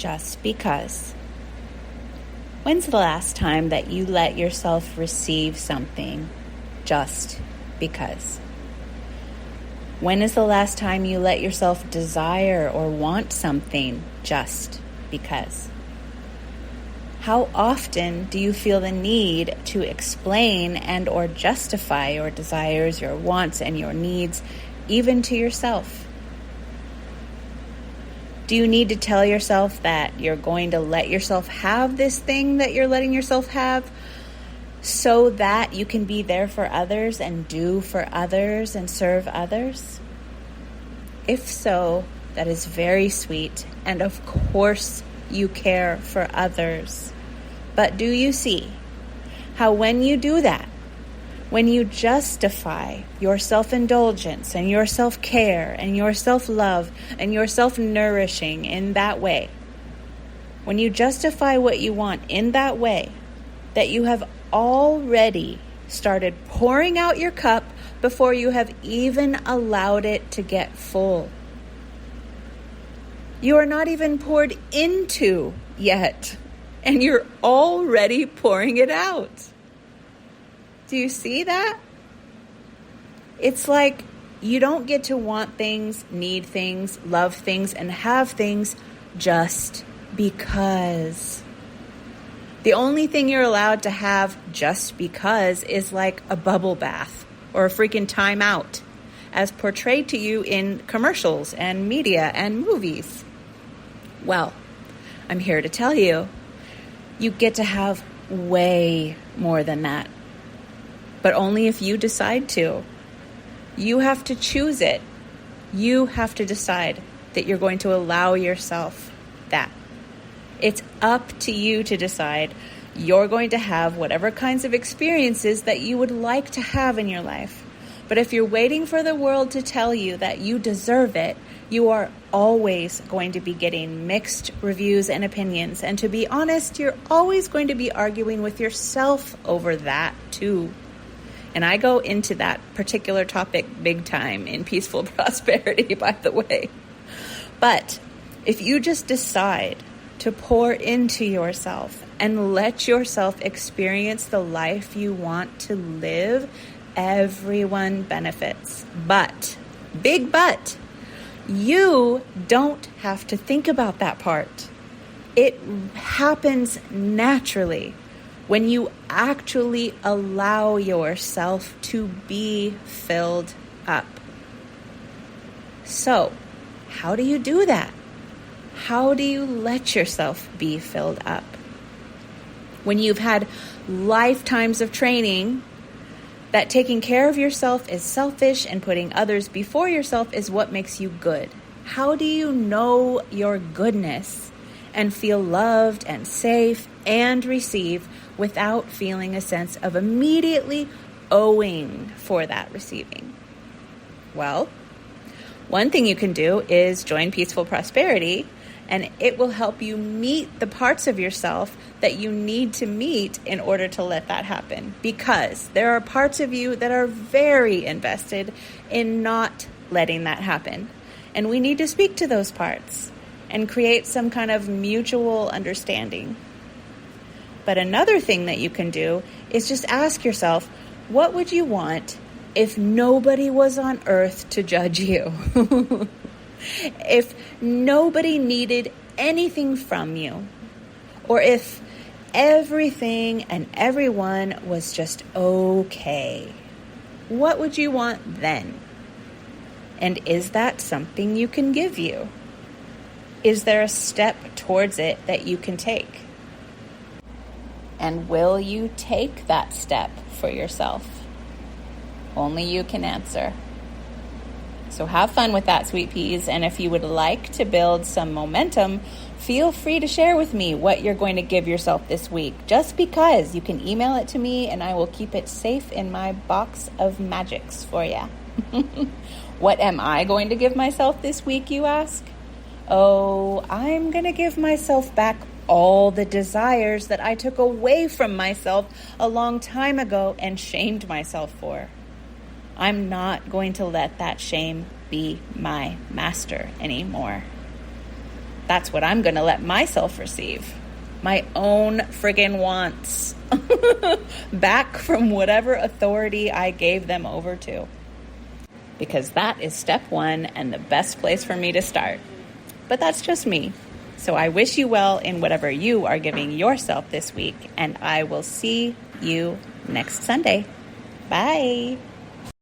just because. When's the last time that you let yourself receive something just because? When is the last time you let yourself desire or want something just because? How often do you feel the need to explain and or justify your desires, your wants, and your needs, even to yourself? Do you need to tell yourself that you're going to let yourself have this thing that you're letting yourself have so that you can be there for others and do for others and serve others? If so, that is very sweet, and of course you care for others. But do you see how when you do that, when you justify your self-indulgence and your self-care and your self-love and your self-nourishing in that way, when you justify what you want in that way, that you have already started pouring out your cup before you have even allowed it to get full. You are not even poured into yet, and you're already pouring it out. Do you see that? It's like you don't get to want things, need things, love things, and have things just because. The only thing you're allowed to have just because is like a bubble bath or a freaking timeout, as portrayed to you in commercials and media and movies. Well, I'm here to tell you, you get to have way more than that. But only if you decide to. You have to choose it. You have to decide that you're going to allow yourself that. It's up to you to decide you're going to have whatever kinds of experiences that you would like to have in your life. But if you're waiting for the world to tell you that you deserve it, you are always going to be getting mixed reviews and opinions. And to be honest, you're always going to be arguing with yourself over that too. And I go into that particular topic big time in Peaceful Prosperity, by the way. But if you just decide to pour into yourself and let yourself experience the life you want to live, everyone benefits. But, big but, you don't have to think about that part. It happens naturally when you actually allow yourself to be filled up. So, how do you do that? How do you let yourself be filled up? When you've had lifetimes of training that taking care of yourself is selfish and putting others before yourself is what makes you good. How do you know your goodness and feel loved and safe and receive without feeling a sense of immediately owing for that receiving? Well, one thing you can do is join Peaceful Prosperity, and it will help you meet the parts of yourself that you need to meet in order to let that happen. Because there are parts of you that are very invested in not letting that happen. And we need to speak to those parts and create some kind of mutual understanding. But another thing that you can do is just ask yourself, what would you want if nobody was on earth to judge you? If nobody needed anything from you, or if everything and everyone was just okay, what would you want then? And is that something you can give you? Is there a step towards it that you can take? And will you take that step for yourself? Only you can answer. So have fun with that, sweet peas. And if you would like to build some momentum, feel free to share with me what you're going to give yourself this week. Just because, you can email it to me and I will keep it safe in my box of magics for you. What am I going to give myself this week, you ask? Oh, I'm going to give myself back all the desires that I took away from myself a long time ago and shamed myself for. I'm not going to let that shame be my master anymore. That's what I'm going to let myself receive. My own friggin' wants. Back from whatever authority I gave them over to. Because that is step one and the best place for me to start. But that's just me. So I wish you well in whatever you are giving yourself this week, and I will see you next Sunday. Bye.